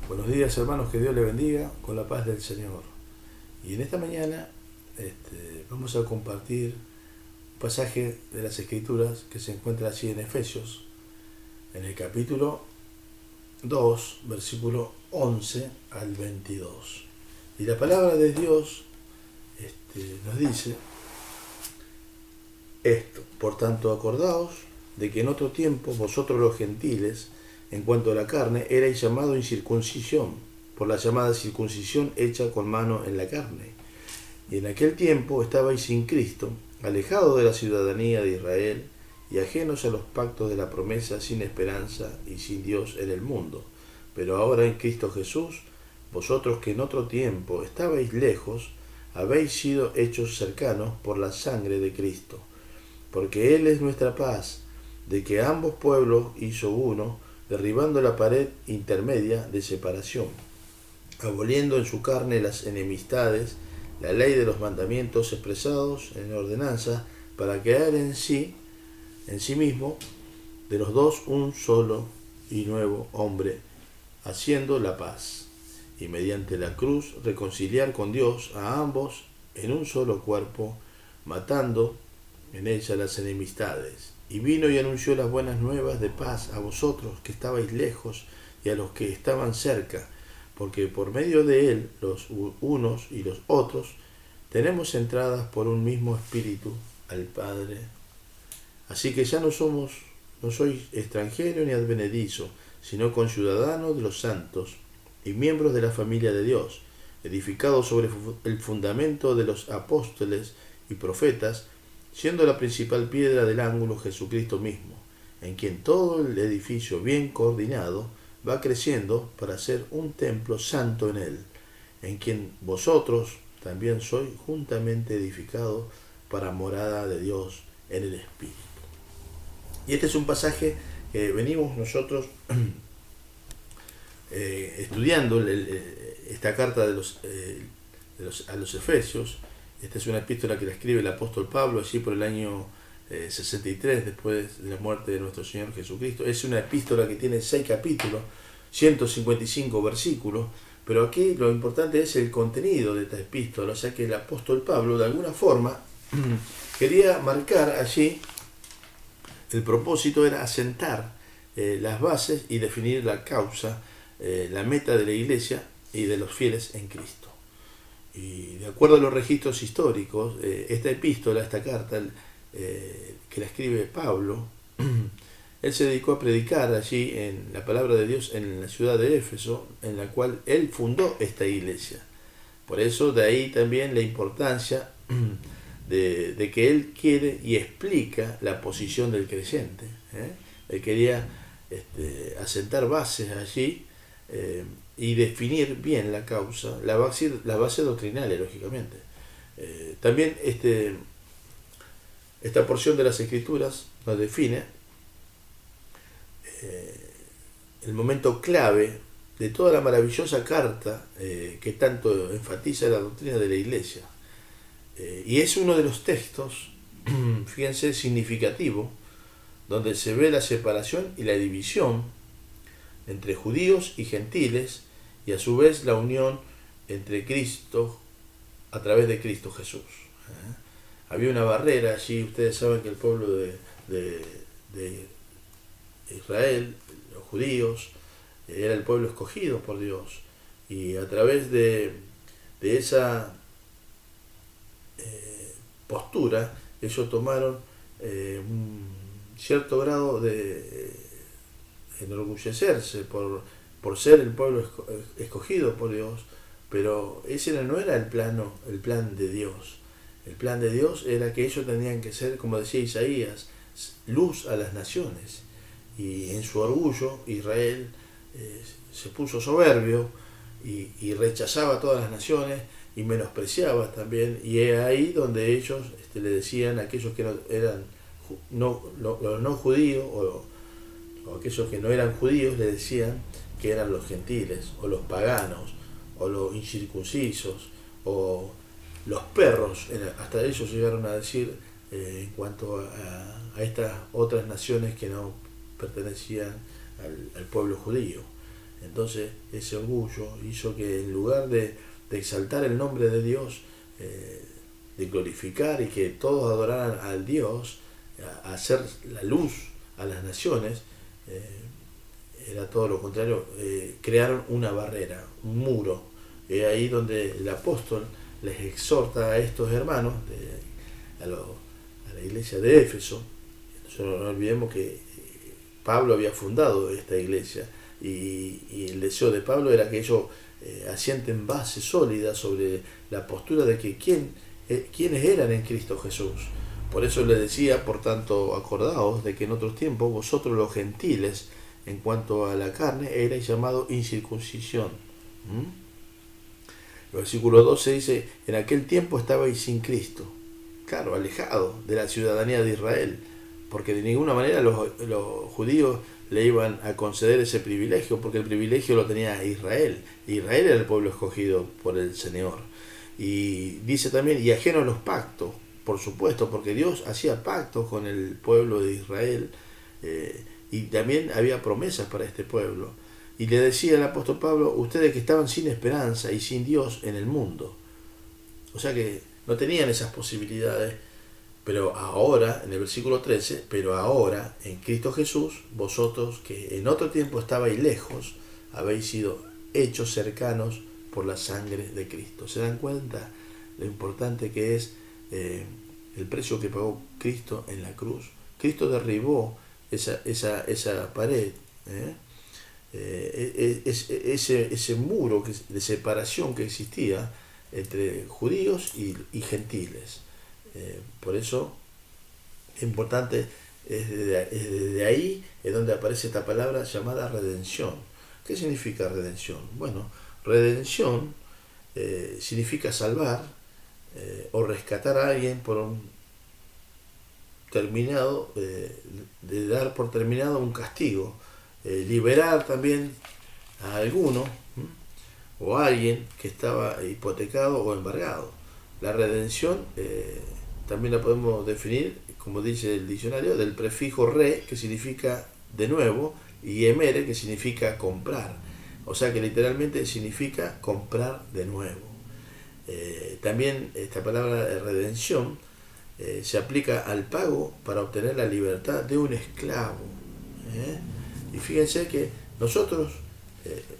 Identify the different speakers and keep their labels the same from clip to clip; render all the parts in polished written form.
Speaker 1: Buenos días, hermanos, que Dios les bendiga con la paz del Señor. Y en esta mañana vamos a compartir un pasaje de las Escrituras que se encuentra allí en Efesios, en el capítulo 2, versículo 11 al 22. Y la palabra de Dios nos dice esto: por tanto, acordaos de que en otro tiempo vosotros los gentiles, en cuanto a la carne, erais llamados incircuncisión, por la llamada circuncisión hecha con mano en la carne. Y en aquel tiempo estabais sin Cristo, alejados de la ciudadanía de Israel, y ajenos a los pactos de la promesa, sin esperanza y sin Dios en el mundo. Pero ahora en Cristo Jesús, vosotros que en otro tiempo estabais lejos, habéis sido hechos cercanos por la sangre de Cristo. Porque Él es nuestra paz, de que ambos pueblos hizo uno, derribando la pared intermedia de separación, aboliendo en su carne las enemistades, la ley de los mandamientos expresados en ordenanza, para crear en sí mismo, de los dos un solo y nuevo hombre, haciendo la paz, y mediante la cruz reconciliar con Dios a ambos en un solo cuerpo, matando en ella las enemistades. Y vino y anunció las buenas nuevas de paz a vosotros que estabais lejos y a los que estaban cerca, porque por medio de él, los unos y los otros, tenemos entradas por un mismo espíritu al Padre. Así que ya no sois extranjeros ni advenedizos, sino conciudadanos de los santos y miembros de la familia de Dios, edificados sobre el fundamento de los apóstoles y profetas, siendo la principal piedra del ángulo Jesucristo mismo, en quien todo el edificio bien coordinado va creciendo para ser un templo santo en él, en quien vosotros también sois juntamente edificados para morada de Dios en el Espíritu. Y este es un pasaje que venimos nosotros estudiando esta carta a los Efesios. Esta es una epístola que la escribe el apóstol Pablo allí por el año 63 después de la muerte de nuestro Señor Jesucristo. Es una epístola que tiene 6 capítulos, 155 versículos, pero aquí lo importante es el contenido de esta epístola, o sea que el apóstol Pablo de alguna forma quería marcar allí, el propósito era asentar las bases y definir la causa, la meta de la iglesia y de los fieles en Cristo. Y de acuerdo a los registros históricos, esta epístola, esta carta que la escribe Pablo, él se dedicó a predicar allí en la palabra de Dios en la ciudad de Éfeso, en la cual él fundó esta iglesia. Por eso de ahí también la importancia de que él quiere y explica la posición del creyente. Él quería asentar bases allí y definir bien la causa, la base doctrinal, lógicamente. También esta porción de las Escrituras nos define el momento clave de toda la maravillosa carta que tanto enfatiza la doctrina de la Iglesia. Y es uno de los textos, fíjense, significativo, donde se ve la separación y la división entre judíos y gentiles, y a su vez la unión entre Cristo a través de Cristo Jesús. Había una barrera allí. Ustedes saben que el pueblo de Israel, los judíos, era el pueblo escogido por Dios, y a través de esa postura ellos tomaron un cierto grado de enorgullecerse por ser el pueblo escogido por Dios, pero ese no era el plan de Dios. El plan de Dios era que ellos tenían que ser, como decía Isaías, luz a las naciones. Y en su orgullo Israel se puso soberbio y rechazaba a todas las naciones y menospreciaba también, y es ahí donde ellos le decían a aquellos que no eran los no judíos o aquellos que no eran judíos, le decían que eran los gentiles o los paganos o los incircuncisos o los perros. Hasta ellos llegaron a decir en cuanto a estas otras naciones que no pertenecían al pueblo judío. Entonces ese orgullo hizo que en lugar de exaltar el nombre de Dios, de glorificar y que todos adoraran al Dios, a hacer la luz a las naciones, era todo lo contrario. Crearon una barrera, un muro. Ahí donde el apóstol les exhorta a estos hermanos, a la iglesia de Éfeso. Nosotros no olvidemos que Pablo había fundado esta iglesia, y el deseo de Pablo era que ellos asienten bases sólidas sobre la postura de que quiénes eran en Cristo Jesús. Por eso le decía, por tanto, acordaos de que en otros tiempos vosotros los gentiles, en cuanto a la carne, erais llamados incircuncisión. El versículo 12 dice, en aquel tiempo estabais sin Cristo, claro, alejado de la ciudadanía de Israel, porque de ninguna manera los judíos le iban a conceder ese privilegio, porque el privilegio lo tenía Israel. Israel era el pueblo escogido por el Señor. Y dice también, y ajeno a los pactos, por supuesto, porque Dios hacía pactos con el pueblo de Israel, y también había promesas para este pueblo. Y le decía el apóstol Pablo, ustedes que estaban sin esperanza y sin Dios en el mundo. O sea que no tenían esas posibilidades. Pero ahora, en el versículo 13, pero ahora, en Cristo Jesús, vosotros que en otro tiempo estabais lejos, habéis sido hechos cercanos por la sangre de Cristo. ¿Se dan cuenta lo importante que es el precio que pagó Cristo en la cruz? Cristo derribó esa pared, ese muro de separación que existía entre judíos y gentiles. Por eso es importante, desde ahí es donde aparece esta palabra llamada redención. ¿Qué significa redención? Bueno, redención significa salvar o rescatar a alguien por un terminado, de dar por terminado un castigo, liberar también a alguno o a alguien que estaba hipotecado o embargado. La redención también la podemos definir, como dice el diccionario, del prefijo re, que significa de nuevo, y emere, que significa comprar. O sea que literalmente significa comprar de nuevo. También esta palabra de redención se aplica al pago para obtener la libertad de un esclavo. Y fíjense que nosotros,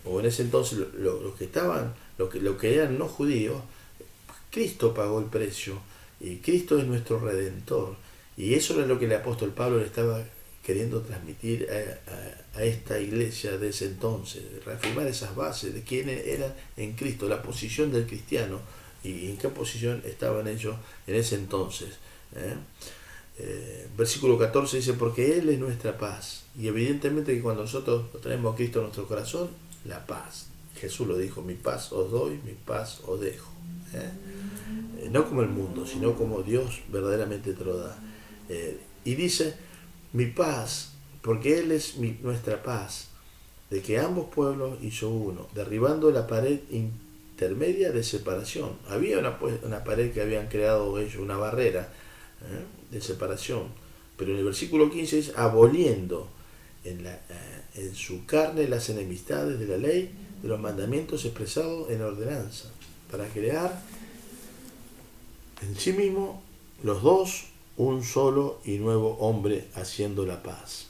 Speaker 1: o en ese entonces los que estaban, los que eran no judíos, Cristo pagó el precio, y Cristo es nuestro Redentor. Y eso era lo que el apóstol Pablo le estaba queriendo transmitir a esta iglesia de ese entonces, reafirmar esas bases de quiénes eran en Cristo, la posición del cristiano y en qué posición estaban ellos en ese entonces. Versículo 14 dice, porque Él es nuestra paz. Y evidentemente que cuando nosotros tenemos a Cristo en nuestro corazón, la paz. Jesús lo dijo, mi paz os doy, mi paz os dejo. No como el mundo, sino como Dios verdaderamente te lo da. Y dice, mi paz, porque Él es nuestra paz, de que ambos pueblos hizo uno, derribando la pared intermedia de separación. Había una pared que habían creado ellos, una barrera de separación. Pero en el versículo 15 dice, aboliendo en su carne las enemistades de la ley, de los mandamientos expresados en ordenanza, para crear en sí mismo los dos un solo y nuevo hombre, haciendo la paz,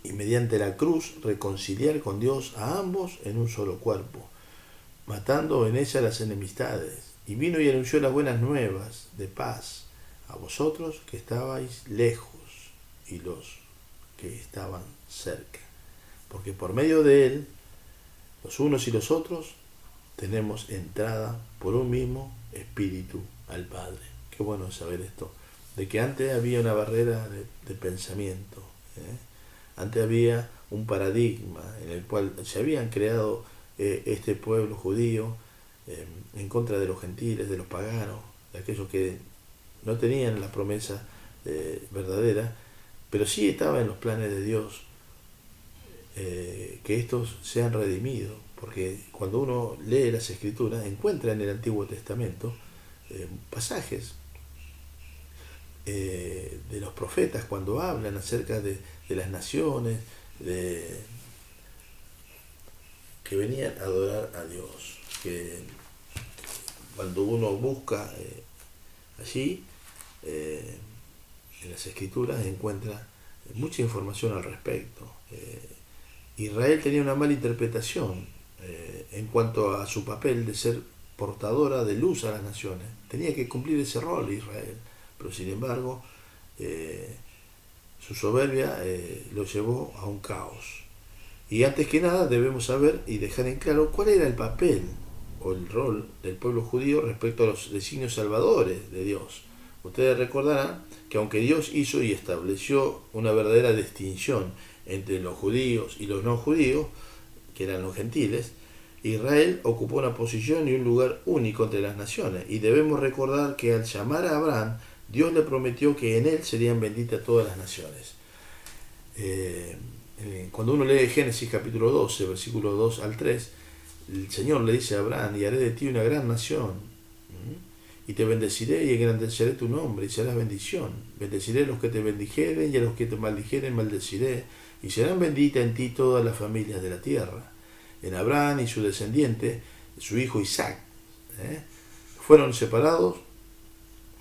Speaker 1: y mediante la cruz reconciliar con Dios a ambos en un solo cuerpo, matando en ella las enemistades, y vino y anunció las buenas nuevas de paz a vosotros que estabais lejos y los que estaban cerca, porque por medio de él los unos y los otros tenemos entrada por un mismo espíritu al Padre. Qué bueno saber esto, de que antes había una barrera de pensamiento, antes había un paradigma en el cual se habían creado este pueblo judío en contra de los gentiles, de los paganos, de aquellos que no tenían la promesa verdadera, pero sí estaba en los planes de Dios que estos sean redimidos, porque cuando uno lee las Escrituras encuentra en el Antiguo Testamento pasajes de los profetas cuando hablan acerca de las naciones, de que venían a adorar a Dios, que cuando uno busca allí, en las escrituras, encuentra mucha información al respecto. Israel tenía una mala interpretación en cuanto a su papel de ser portadora de luz a las naciones. Tenía que cumplir ese rol Israel, pero sin embargo su soberbia lo llevó a un caos. Y antes que nada debemos saber y dejar en claro cuál era el papel o el rol del pueblo judío respecto a los designios salvadores de Dios. Ustedes recordarán que aunque Dios hizo y estableció una verdadera distinción entre los judíos y los no judíos, que eran los gentiles, Israel ocupó una posición y un lugar único entre las naciones. Y debemos recordar que al llamar a Abraham, Dios le prometió que en él serían benditas todas las naciones. Cuando uno lee Génesis capítulo 12, versículos 2 al 3, el Señor le dice a Abraham: y haré de ti una gran nación, y te bendeciré y engrandeceré tu nombre, y serás bendición. Bendeciré a los que te bendijeren, y a los que te maldijeren maldeciré, y serán benditas en ti todas las familias de la tierra. En Abraham y su descendiente, su hijo Isaac, fueron separados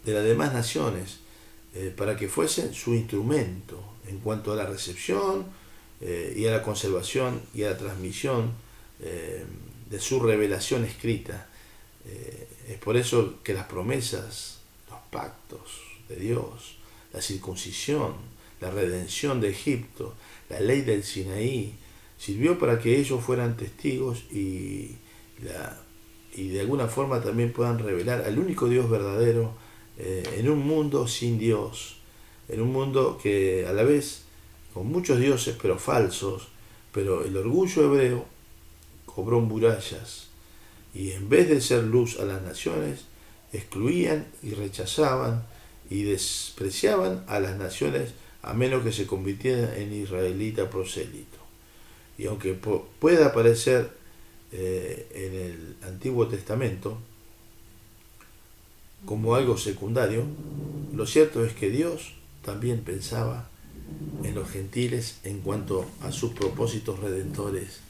Speaker 1: de las demás naciones para que fuesen su instrumento en cuanto a la recepción y a la conservación y a la transmisión de su revelación escrita. Es por eso que las promesas, los pactos de Dios, la circuncisión, la redención de Egipto, la ley del Sinaí, sirvió para que ellos fueran testigos y de alguna forma también puedan revelar al único Dios verdadero en un mundo sin Dios, en un mundo que a la vez con muchos dioses pero falsos, pero el orgullo hebreo cobró murallas y en vez de ser luz a las naciones, excluían y rechazaban y despreciaban a las naciones a menos que se convirtieran en israelita prosélito. Y aunque pueda aparecer en el Antiguo Testamento como algo secundario, lo cierto es que Dios también pensaba en los gentiles en cuanto a sus propósitos redentores.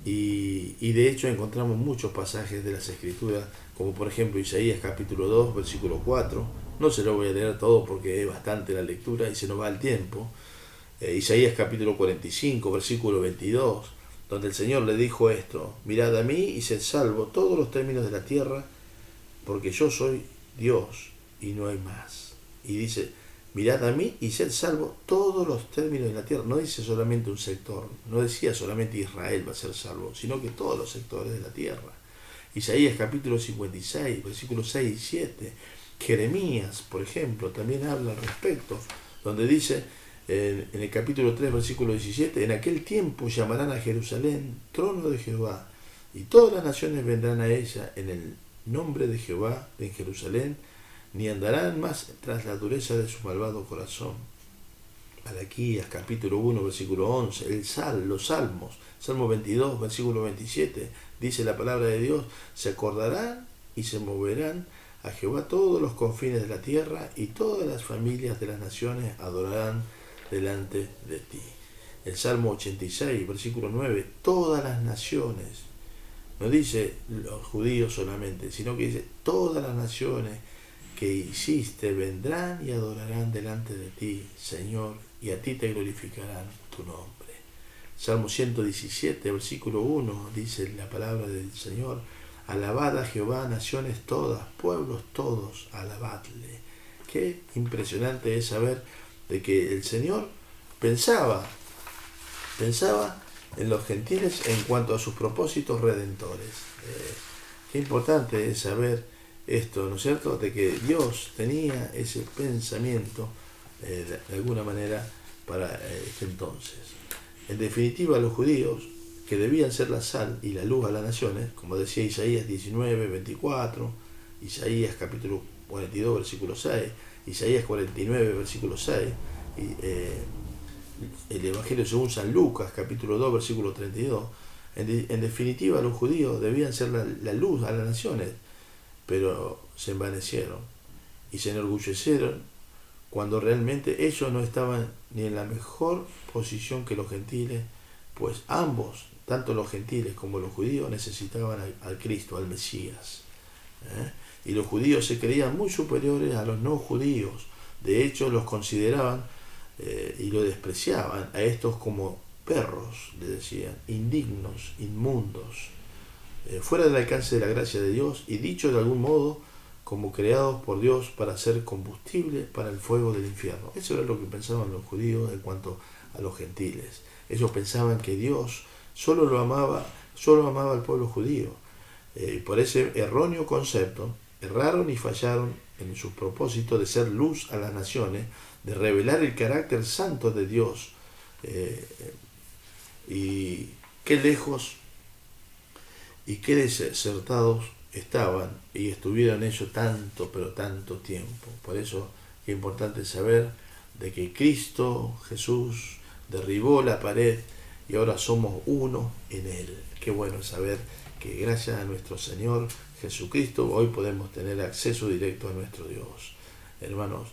Speaker 1: Y de hecho encontramos muchos pasajes de las Escrituras, como por ejemplo Isaías capítulo 2, versículo 4. No se lo voy a leer todo porque es bastante la lectura y se nos va el tiempo. Isaías capítulo 45, versículo 22, donde el Señor le dijo esto: mirad a mí y sed salvo todos los términos de la tierra, porque yo soy Dios y no hay más. Y dice: mirad a mí y sed salvo todos los términos de la tierra. No dice solamente un sector, no decía solamente Israel va a ser salvo, sino que todos los sectores de la tierra. Isaías capítulo 56, versículos 6 y 7. Jeremías, por ejemplo, también habla al respecto, donde dice en el capítulo 3, versículo 17: en aquel tiempo llamarán a Jerusalén trono de Jehová, y todas las naciones vendrán a ella en el nombre de Jehová en Jerusalén, ni andarán más tras la dureza de su malvado corazón. Malaquías capítulo 1, versículo 11, los salmos, Salmo 22, versículo 27, dice la palabra de Dios: se acordarán y se moverán a Jehová todos los confines de la tierra, y todas las familias de las naciones adorarán delante de ti. El Salmo 86, versículo 9, todas las naciones, no dice los judíos solamente, sino que dice todas las naciones que hiciste vendrán y adorarán delante de ti, Señor, y a ti te glorificarán tu nombre. Salmo 117, versículo 1, dice la palabra del Señor: alabad a Jehová, naciones todas, pueblos todos, alabadle. Qué impresionante es saber de que el Señor pensaba en los gentiles en cuanto a sus propósitos redentores. Qué importante es saber esto, ¿no es cierto?, de que Dios tenía ese pensamiento de alguna manera para este entonces. En definitiva, los judíos, que debían ser la sal y la luz a las naciones, como decía Isaías 19, 24, Isaías capítulo 42, versículo 6, Isaías 49, versículo 6, y el Evangelio según San Lucas, capítulo 2, versículo 32. En definitiva, los judíos debían ser la luz a las naciones, pero se envanecieron y se enorgullecieron cuando realmente ellos no estaban ni en la mejor posición que los gentiles, pues ambos tanto los gentiles como los judíos necesitaban al Cristo, al Mesías. Y los judíos se creían muy superiores a los no judíos. De hecho, los consideraban y lo despreciaban a estos como perros, le decían, indignos, inmundos, fuera del alcance de la gracia de Dios y dicho de algún modo como creados por Dios para ser combustible para el fuego del infierno. Eso era lo que pensaban los judíos en cuanto a los gentiles. Ellos pensaban que Dios solo amaba al pueblo judío. Por ese erróneo concepto, erraron y fallaron en su propósito de ser luz a las naciones, de revelar el carácter santo de Dios. Y qué lejos y qué desertados estaban y estuvieron ellos tanto, pero tanto tiempo. Por eso es importante saber de que Cristo Jesús derribó la pared y ahora somos uno en Él. Qué bueno saber que gracias a nuestro Señor Jesucristo hoy podemos tener acceso directo a nuestro Dios. Hermanos,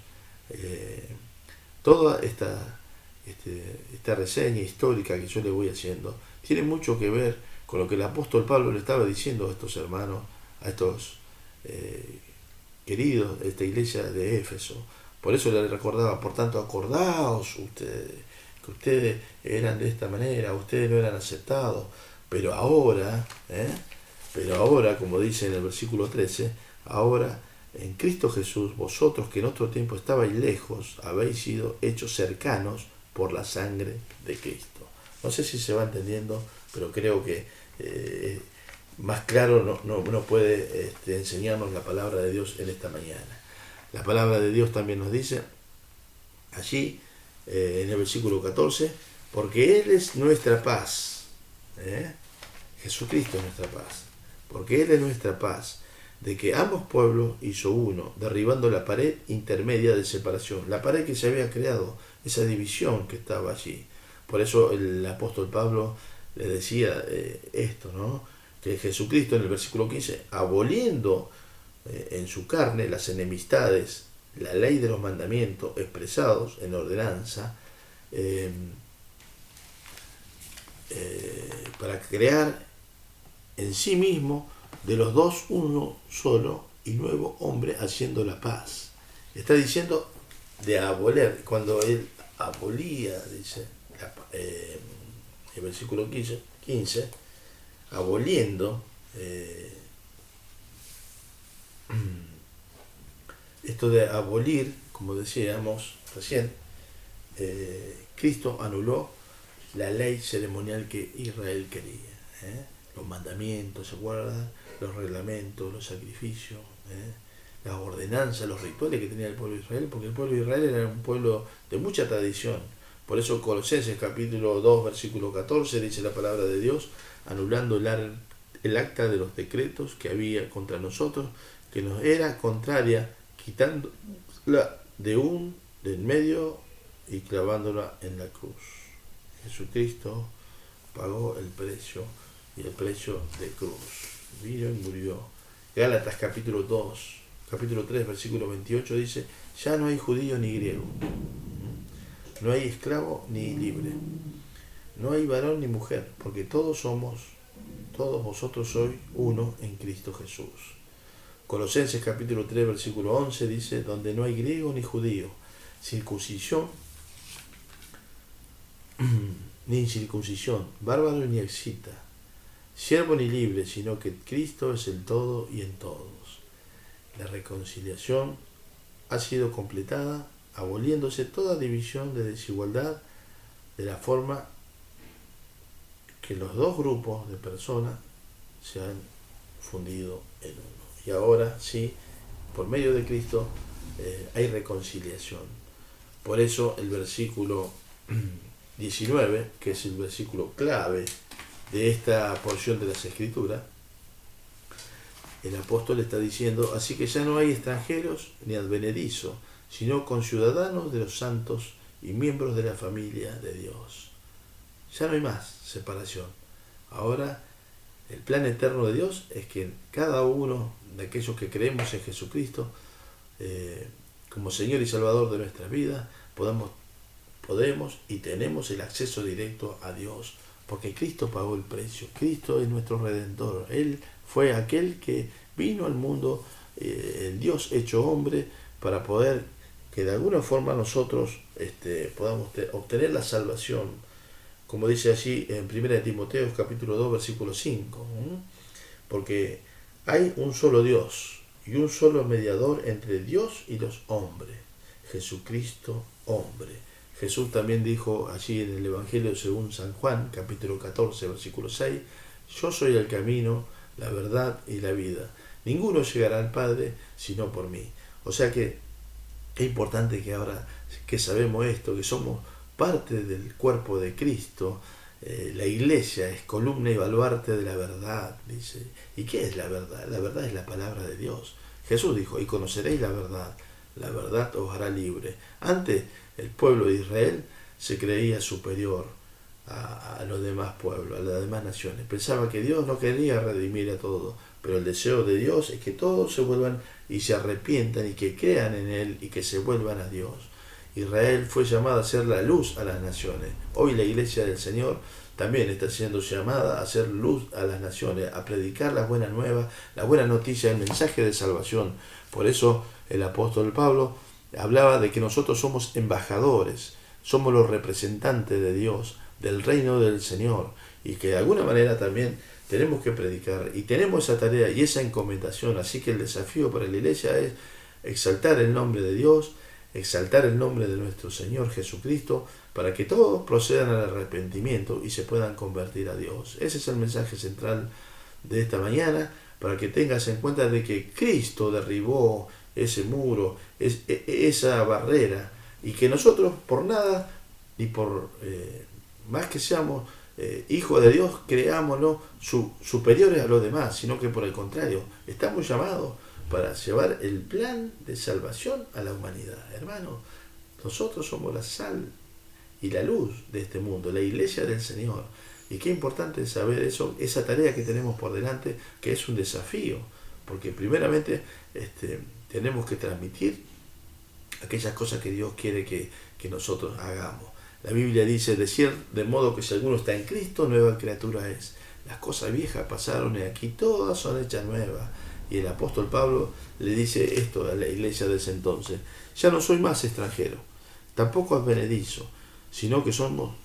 Speaker 1: toda esta reseña histórica que yo le voy haciendo tiene mucho que ver con lo que el apóstol Pablo le estaba diciendo a estos hermanos, a estos queridos de esta iglesia de Éfeso. Por eso le recordaba, por tanto, acordaos ustedes, que ustedes eran de esta manera, ustedes no eran aceptados, pero ahora, como dice en el versículo 13, ahora en Cristo Jesús, vosotros que en otro tiempo estabais lejos, habéis sido hechos cercanos por la sangre de Cristo. No sé si se va entendiendo, pero creo que más claro no puede enseñarnos la palabra de Dios en esta mañana. La palabra de Dios también nos dice allí en el versículo 14, porque Él es nuestra paz. Jesucristo es nuestra paz. Porque Él es nuestra paz, de que ambos pueblos hizo uno, derribando la pared intermedia de separación, la pared que se había creado, esa división que estaba allí. Por eso el apóstol Pablo le decía esto, ¿no? Que Jesucristo en el versículo 15, aboliendo en su carne las enemistades, la ley de los mandamientos expresados en ordenanza, para crear en sí mismo de los dos uno solo y nuevo hombre haciendo la paz. Está diciendo de aboler, cuando él abolía, dice el versículo 15 aboliendo esto de abolir, como decíamos recién, Cristo anuló la ley ceremonial que Israel quería, los mandamientos, ¿se acuerdan? Los reglamentos, los sacrificios, las ordenanzas, los rituales que tenía el pueblo de Israel, porque el pueblo de Israel era un pueblo de mucha tradición. Por eso Colosenses capítulo 2 versículo 14 dice la palabra de Dios, anulando el acta de los decretos que había contra nosotros, que nos era contraria, quitándola del medio y clavándola en la cruz. Jesucristo pagó el precio, y el precio de cruz. Vino y murió. Gálatas capítulo 3 versículo 28 dice, ya no hay judío ni griego, no hay esclavo ni libre, no hay varón ni mujer, porque todos vosotros sois uno en Cristo Jesús. Colosenses capítulo 3 versículo 11 dice, donde no hay griego ni judío, circuncisión ni incircuncisión, bárbaro ni excita, siervo ni libre, sino que Cristo es el todo y en todos. La reconciliación ha sido completada, aboliéndose toda división de desigualdad, de la forma que los dos grupos de personas se han fundido en uno. Y ahora sí, por medio de Cristo hay reconciliación. Por eso el versículo 19, que es el versículo clave de esta porción de las Escrituras, el apóstol está diciendo, así que ya no hay extranjeros ni advenedizos, sino conciudadanos de los santos y miembros de la familia de Dios. Ya no hay más separación. Ahora el plan eterno de Dios es que cada uno de aquellos que creemos en Jesucristo como Señor y Salvador de nuestras vidas podemos y tenemos el acceso directo a Dios porque Cristo pagó el precio. Cristo es nuestro Redentor. Él fue aquel que vino al mundo, el Dios hecho hombre, para poder que de alguna forma nosotros podamos obtener la salvación, como dice allí en 1 Timoteo capítulo 2 versículo 5, porque hay un solo Dios y un solo mediador entre Dios y los hombres, Jesucristo hombre. Jesús también dijo allí en el Evangelio según San Juan capítulo 14 versículo 6, yo soy el camino, la verdad y la vida. Ninguno llegará al Padre sino por mí. O sea que es importante que ahora que sabemos esto, que somos parte del cuerpo de Cristo, la iglesia es columna y baluarte de la verdad, dice. ¿Y qué es la verdad? La verdad es la palabra de Dios. Jesús dijo, y conoceréis la verdad os hará libre. Antes el pueblo de Israel se creía superior a los demás pueblos, a las demás naciones. Pensaba que Dios no quería redimir a todos, pero el deseo de Dios es que todos se vuelvan y se arrepientan y que crean en Él y que se vuelvan a Dios. Israel fue llamada a ser la luz a las naciones. Hoy la iglesia del Señor también está siendo llamada a hacer luz a las naciones, a predicar la buena nueva, la buena noticia, el mensaje de salvación. Por eso el apóstol Pablo hablaba de que nosotros somos embajadores, somos los representantes de Dios, del reino del Señor, y que de alguna manera también tenemos que predicar, y tenemos esa tarea y esa encomendación. Así que el desafío para la iglesia es exaltar el nombre de Dios, exaltar el nombre de nuestro Señor Jesucristo, para que todos procedan al arrepentimiento y se puedan convertir a Dios. Ese es el mensaje central de esta mañana, para que tengas en cuenta de que Cristo derribó ese muro, esa barrera, y que nosotros por nada y por más que seamos hijos de Dios, creámonos superiores a los demás, sino que por el contrario, estamos llamados para llevar el plan de salvación a la humanidad. Hermanos, nosotros somos la sal y la luz de este mundo, la iglesia del Señor. Y qué importante saber eso, esa tarea que tenemos por delante, que es un desafío, porque primeramente tenemos que transmitir aquellas cosas que Dios quiere que nosotros hagamos. La Biblia dice, de modo que si alguno está en Cristo, nueva criatura es. Las cosas viejas pasaron y aquí todas son hechas nuevas. Y el apóstol Pablo le dice esto a la iglesia de ese entonces: ya no soy más extranjero, tampoco advenedizo, sino que somos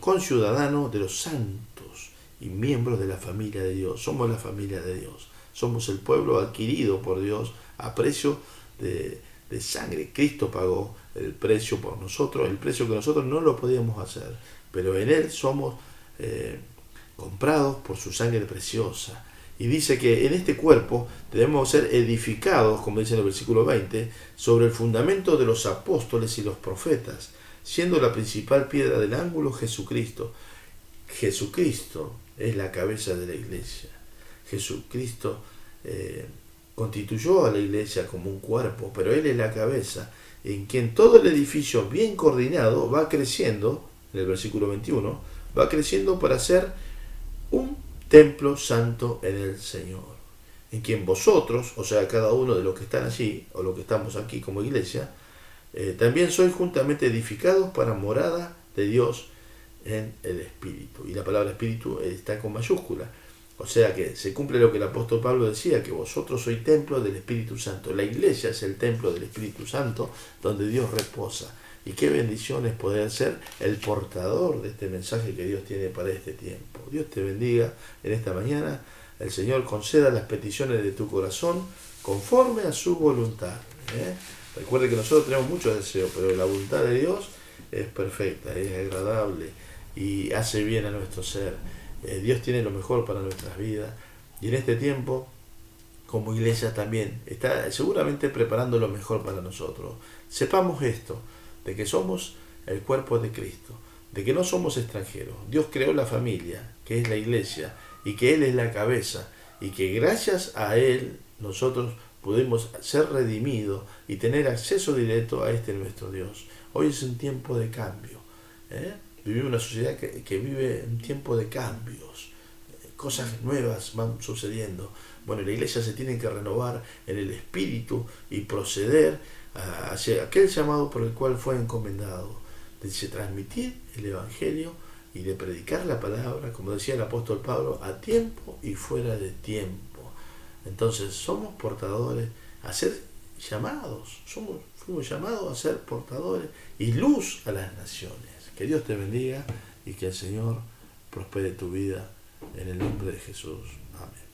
Speaker 1: conciudadanos de los santos y miembros de la familia de Dios. Somos la familia de Dios, somos el pueblo adquirido por Dios a precio de sangre. Cristo pagó el precio por nosotros, el precio que nosotros no lo podíamos hacer, pero en Él somos comprados por su sangre preciosa. Y dice que en este cuerpo debemos ser edificados, como dice en el versículo 20, sobre el fundamento de los apóstoles y los profetas, siendo la principal piedra del ángulo Jesucristo. Jesucristo es la cabeza de la iglesia. Jesucristo constituyó a la iglesia como un cuerpo, pero Él es la cabeza, en quien todo el edificio bien coordinado va creciendo, en el versículo 21, va creciendo para ser un templo santo en el Señor, en quien vosotros, o sea, cada uno de los que están allí, o los que estamos aquí como iglesia, también sois juntamente edificados para morada de Dios en el Espíritu. Y la palabra Espíritu está con mayúscula. O sea que se cumple lo que el apóstol Pablo decía, que vosotros sois templo del Espíritu Santo. La iglesia es el templo del Espíritu Santo donde Dios reposa. Y qué bendición es poder ser el portador de este mensaje que Dios tiene para este tiempo. Dios te bendiga en esta mañana. El Señor conceda las peticiones de tu corazón conforme a su voluntad. Recuerde que nosotros tenemos muchos deseos, pero la voluntad de Dios es perfecta, es agradable y hace bien a nuestro ser. Dios tiene lo mejor para nuestras vidas, y en este tiempo como iglesia también está seguramente preparando lo mejor para nosotros. Sepamos esto, de que somos el cuerpo de Cristo, de que no somos extranjeros. Dios creó la familia, que es la iglesia, y que Él es la cabeza, y que gracias a Él nosotros pudimos ser redimidos y tener acceso directo a nuestro Dios. Hoy es un tiempo de cambio. Vivimos una sociedad que vive un tiempo de cambios. Cosas nuevas van sucediendo. Bueno, la iglesia se tiene que renovar en el espíritu y proceder hacia aquel llamado por el cual fue encomendado. Dice, transmitir el Evangelio y de predicar la palabra, como decía el apóstol Pablo, a tiempo y fuera de tiempo. Entonces somos portadores a ser llamados, fuimos llamados a ser portadores y luz a las naciones. Que Dios te bendiga y que el Señor prospere tu vida en el nombre de Jesús. Amén.